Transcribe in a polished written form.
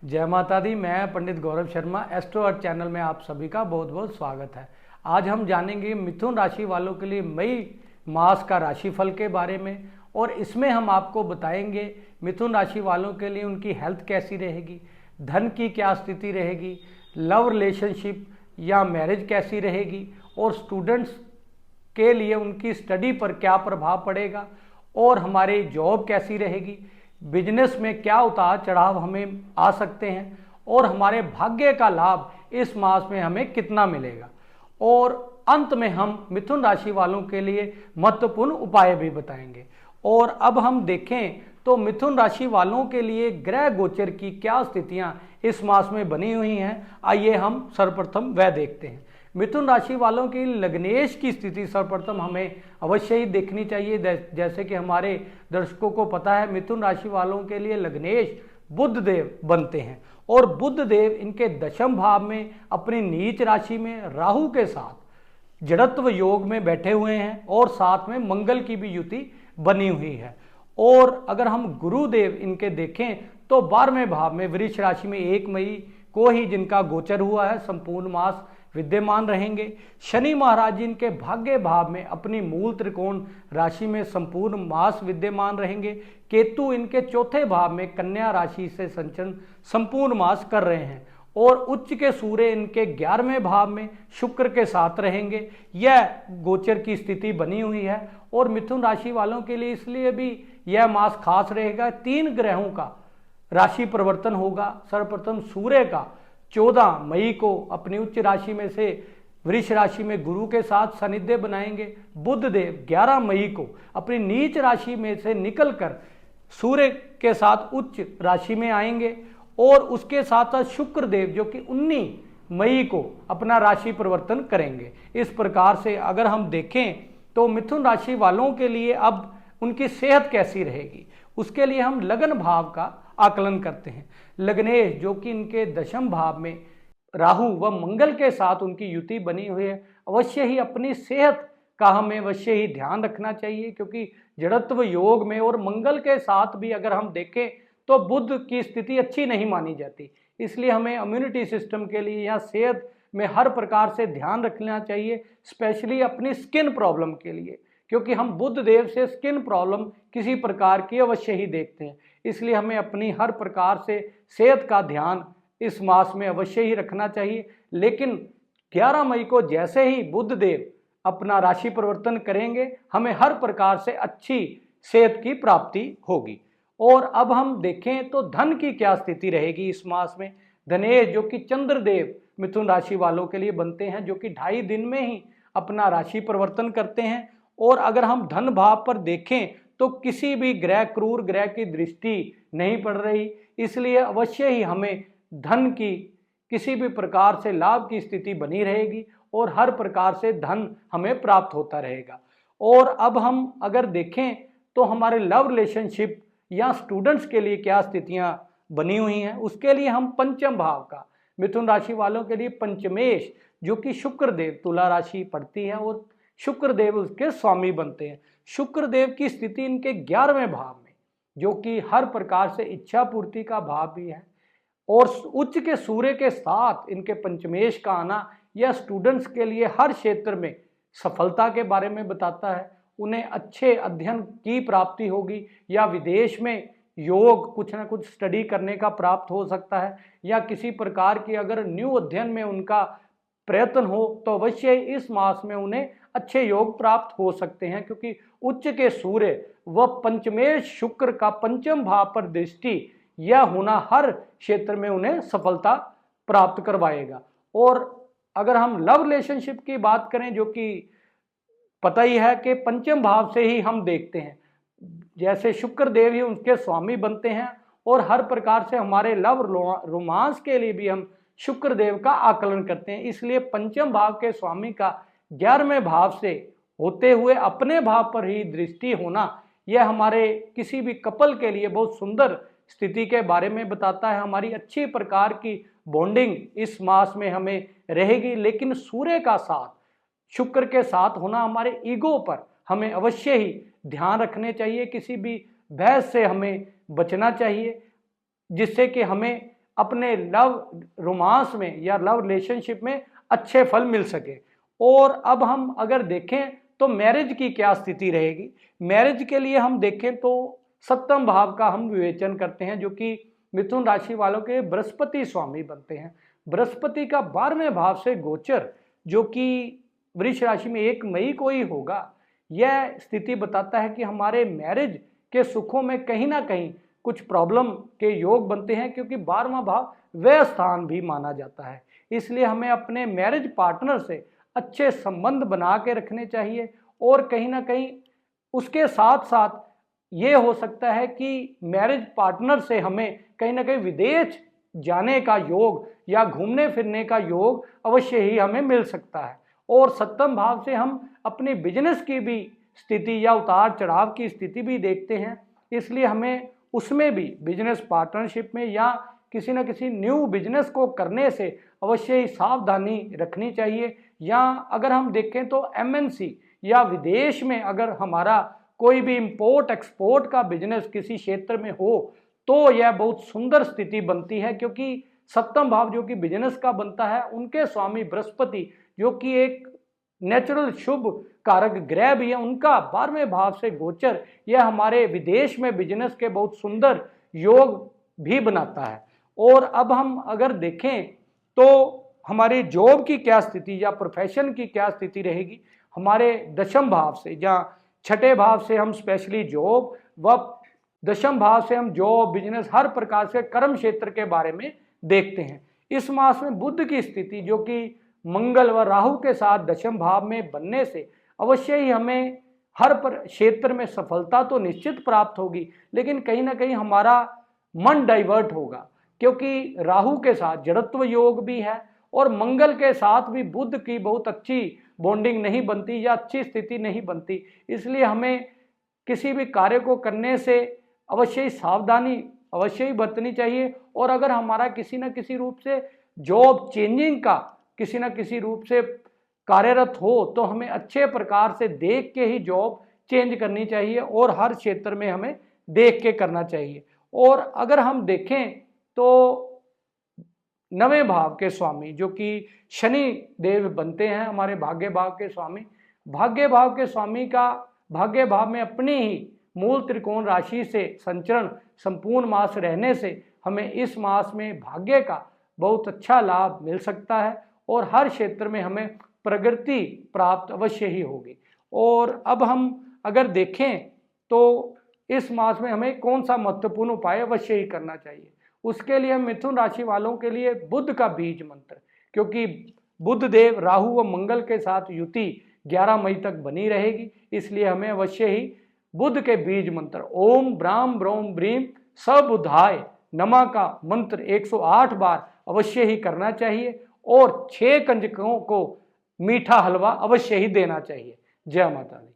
जय माता दी। मैं पंडित गौरव शर्मा, एस्ट्रो अर्थ चैनल में आप सभी का बहुत बहुत स्वागत है। आज हम जानेंगे मिथुन राशि वालों के लिए मई मास का राशिफल के बारे में, और इसमें हम आपको बताएंगे मिथुन राशि वालों के लिए उनकी हेल्थ कैसी रहेगी, धन की क्या स्थिति रहेगी, लव रिलेशनशिप या मैरिज कैसी रहेगी, और स्टूडेंट्स के लिए उनकी स्टडी पर क्या प्रभाव पड़ेगा, और हमारी जॉब कैसी रहेगी, बिजनेस में क्या उतार चढ़ाव हमें आ सकते हैं, और हमारे भाग्य का लाभ इस मास में हमें कितना मिलेगा। और अंत में हम मिथुन राशि वालों के लिए महत्वपूर्ण उपाय भी बताएंगे। और अब हम देखें तो मिथुन राशि वालों के लिए ग्रह गोचर की क्या स्थितियां इस मास में बनी हुई हैं, आइए हम सर्वप्रथम वह देखते हैं। मिथुन राशि वालों की लग्नेश की स्थिति सर्वप्रथम हमें अवश्य ही देखनी चाहिए। जैसे कि हमारे दर्शकों को पता है, मिथुन राशि वालों के लिए लग्नेश बुध देव बनते हैं, और बुध देव इनके दशम भाव में अपनी नीच राशि में राहु के साथ जड़त्व योग में बैठे हुए हैं, और साथ में मंगल की भी युति बनी हुई है। और अगर हम गुरुदेव इनके देखें तो 12वें भाव में वृष राशि में 1 मई को ही जिनका गोचर हुआ है, संपूर्ण मास विद्यमान रहेंगे। शनि महाराज जी इनके भाग्य भाव में अपनी मूल त्रिकोण राशि में संपूर्ण मास विद्यमान रहेंगे। केतु इनके चौथे भाव में कन्या राशि से संचरण संपूर्ण मास कर रहे हैं, और उच्च के सूर्य इनके 11वें भाव में शुक्र के साथ रहेंगे। यह गोचर की स्थिति बनी हुई है, और मिथुन राशि वालों के लिए इसलिए भी यह मास खास रहेगा। 3 ग्रहों का राशि परिवर्तन होगा। सर्वप्रथम सूर्य का 14 मई को अपनी उच्च राशि में से वृष राशि में गुरु के साथ सानिध्य बनाएंगे। बुध देव 11 मई को अपनी नीच राशि में से निकलकर सूर्य के साथ उच्च राशि में आएंगे, और उसके साथ साथ शुक्र देव जो कि 19 मई को अपना राशि परिवर्तन करेंगे। इस प्रकार से अगर हम देखें तो मिथुन राशि वालों के लिए अब उनकी सेहत कैसी रहेगी, उसके लिए हम लगन भाव का आकलन करते हैं। लग्नेश जो कि इनके दशम भाव में राहु व मंगल के साथ उनकी युति बनी हुई है, अवश्य ही अपनी सेहत का हमें अवश्य ही ध्यान रखना चाहिए, क्योंकि जड़त्व योग में और मंगल के साथ भी अगर हम देखें तो बुध की स्थिति अच्छी नहीं मानी जाती। इसलिए हमें इम्यूनिटी सिस्टम के लिए या सेहत में हर प्रकार से ध्यान रखना चाहिए, स्पेशली अपनी स्किन प्रॉब्लम के लिए, क्योंकि हम बुध देव से स्किन प्रॉब्लम किसी प्रकार की अवश्य ही देखते हैं। इसलिए हमें अपनी हर प्रकार से सेहत का ध्यान इस मास में अवश्य ही रखना चाहिए। लेकिन 11 मई को जैसे ही बुध देव अपना राशि परिवर्तन करेंगे, हमें हर प्रकार से अच्छी सेहत की प्राप्ति होगी। और अब हम देखें तो धन की क्या स्थिति रहेगी इस मास में। धनेश जो कि चंद्रदेव मिथुन राशि वालों के लिए बनते हैं, जो कि 2.5 दिन में ही अपना राशि परिवर्तन करते हैं। और अगर हम धन भाव पर देखें तो किसी भी ग्रह क्रूर ग्रह की दृष्टि नहीं पड़ रही, इसलिए अवश्य ही हमें धन की किसी भी प्रकार से लाभ की स्थिति बनी रहेगी, और हर प्रकार से धन हमें प्राप्त होता रहेगा। और अब हम अगर देखें तो हमारे लव रिलेशनशिप या स्टूडेंट्स के लिए क्या स्थितियां बनी हुई हैं, उसके लिए हम पंचम भाव का मिथुन राशि वालों के लिए पंचमेश जो कि शुक्र देव तुला राशि पड़ती है, और शुक्र देव उसके स्वामी बनते हैं। शुक्र देव की स्थिति इनके 11वें भाव में, जो कि हर प्रकार से इच्छा पूर्ति का भाव भी है, और उच्च के सूर्य के साथ इनके पंचमेश का आना यह स्टूडेंट्स के लिए हर क्षेत्र में सफलता के बारे में बताता है। उन्हें अच्छे अध्ययन की प्राप्ति होगी, या विदेश में योग कुछ ना कुछ स्टडी करने का प्राप्त हो सकता है, या किसी प्रकार की अगर न्यू अध्ययन में उनका प्रयत्न हो तो अवश्य इस मास में उन्हें अच्छे योग प्राप्त हो सकते हैं, क्योंकि उच्च के सूर्य व पंचमेश शुक्र का पंचम भाव पर दृष्टि यह होना हर क्षेत्र में उन्हें सफलता प्राप्त करवाएगा। और अगर हम लव रिलेशनशिप की बात करें, जो कि पता ही है कि पंचम भाव से ही हम देखते हैं, जैसे शुक्र देव ही उनके स्वामी बनते हैं, और हर प्रकार से हमारे लव रोमांस के लिए भी हम शुक्र देव का आकलन करते हैं। इसलिए पंचम भाव के स्वामी का 11वें भाव से होते हुए अपने भाव पर ही दृष्टि होना, यह हमारे किसी भी कपल के लिए बहुत सुंदर स्थिति के बारे में बताता है। हमारी अच्छी प्रकार की बॉन्डिंग इस मास में हमें रहेगी। लेकिन सूर्य का साथ शुक्र के साथ होना हमारे ईगो पर हमें अवश्य ही ध्यान रखने चाहिए। किसी भी बहस से हमें बचना चाहिए, जिससे कि हमें अपने लव रोमांस में या लव रिलेशनशिप में अच्छे फल मिल सके। और अब हम अगर देखें तो मैरिज की क्या स्थिति रहेगी। मैरिज के लिए हम देखें तो सप्तम भाव का हम विवेचन करते हैं, जो कि मिथुन राशि वालों के बृहस्पति स्वामी बनते हैं। बृहस्पति का 12वें भाव से गोचर, जो कि वृष राशि में 1 मई को ही होगा, यह स्थिति बताता है कि हमारे मैरिज के सुखों में कहीं ना कहीं कुछ प्रॉब्लम के योग बनते हैं, क्योंकि 12वां भाव वह स्थान भी माना जाता है। इसलिए हमें अपने मैरिज पार्टनर से अच्छे संबंध बना के रखने चाहिए। और कहीं ना कहीं उसके साथ साथ ये हो सकता है कि मैरिज पार्टनर से हमें कहीं ना कहीं विदेश जाने का योग या घूमने फिरने का योग अवश्य ही हमें मिल सकता है। और सप्तम भाव से हम अपनी बिजनेस की भी स्थिति या उतार चढ़ाव की स्थिति भी देखते हैं। इसलिए हमें उसमें भी बिजनेस पार्टनरशिप में या किसी न किसी न्यू बिजनेस को करने से अवश्य ही सावधानी रखनी चाहिए। या अगर हम देखें तो एमएनसी या विदेश में अगर हमारा कोई भी इंपोर्ट एक्सपोर्ट का बिजनेस किसी क्षेत्र में हो तो यह बहुत सुंदर स्थिति बनती है, क्योंकि सप्तम भाव जो कि बिजनेस का बनता है, उनके स्वामी बृहस्पति जो कि एक नेचुरल शुभ कारक ग्रह भी है, उनका 12वें भाव से गोचर यह हमारे विदेश में बिजनेस के बहुत सुंदर योग भी बनाता है। और अब हम अगर देखें तो हमारी जॉब की क्या स्थिति या प्रोफेशन की क्या स्थिति रहेगी। हमारे दशम भाव से या छठे भाव से हम स्पेशली जॉब व दशम भाव से हम जॉब बिजनेस हर प्रकार से कर्म क्षेत्र के बारे में देखते हैं। इस मास में बुध की स्थिति जो कि मंगल व राहु के साथ दशम भाव में बनने से अवश्य ही हमें हर क्षेत्र में सफलता तो निश्चित प्राप्त होगी, लेकिन कहीं ना कहीं हमारा मन डाइवर्ट होगा, क्योंकि राहु के साथ जड़त्व योग भी है और मंगल के साथ भी बुध की बहुत अच्छी बॉन्डिंग नहीं बनती या अच्छी स्थिति नहीं बनती। इसलिए हमें किसी भी कार्य को करने से अवश्य ही सावधानी अवश्य ही बरतनी चाहिए। और अगर हमारा किसी न किसी रूप से जॉब चेंजिंग का किसी न किसी रूप से कार्यरत हो तो हमें अच्छे प्रकार से देख के ही जॉब चेंज करनी चाहिए और हर क्षेत्र में हमें देख के करना चाहिए। और अगर हम देखें तो 9वें भाव के स्वामी जो कि शनि देव बनते हैं हमारे भाग्य भाव के स्वामी। भाग्य भाव के स्वामी का भाग्य भाव में अपनी ही मूल त्रिकोण राशि से संचरण संपूर्ण मास रहने से हमें इस मास में भाग्य का बहुत अच्छा लाभ मिल सकता है और हर क्षेत्र में हमें प्रगति प्राप्त अवश्य ही होगी। और अब हम अगर देखें तो इस मास में हमें कौन सा महत्वपूर्ण उपाय अवश्य ही करना चाहिए, उसके लिए हम मिथुन राशि वालों के लिए बुध का बीज मंत्र, क्योंकि बुध देव राहु व मंगल के साथ युति 11 मई तक बनी रहेगी, इसलिए हमें अवश्य ही बुध के बीज मंत्र ओम ब्राम ब्रोम ब्रीम सबुधाय नमा का मंत्र 108 बार अवश्य ही करना चाहिए और 6 कंजकों को मीठा हलवा अवश्य ही देना चाहिए। जय माता दी।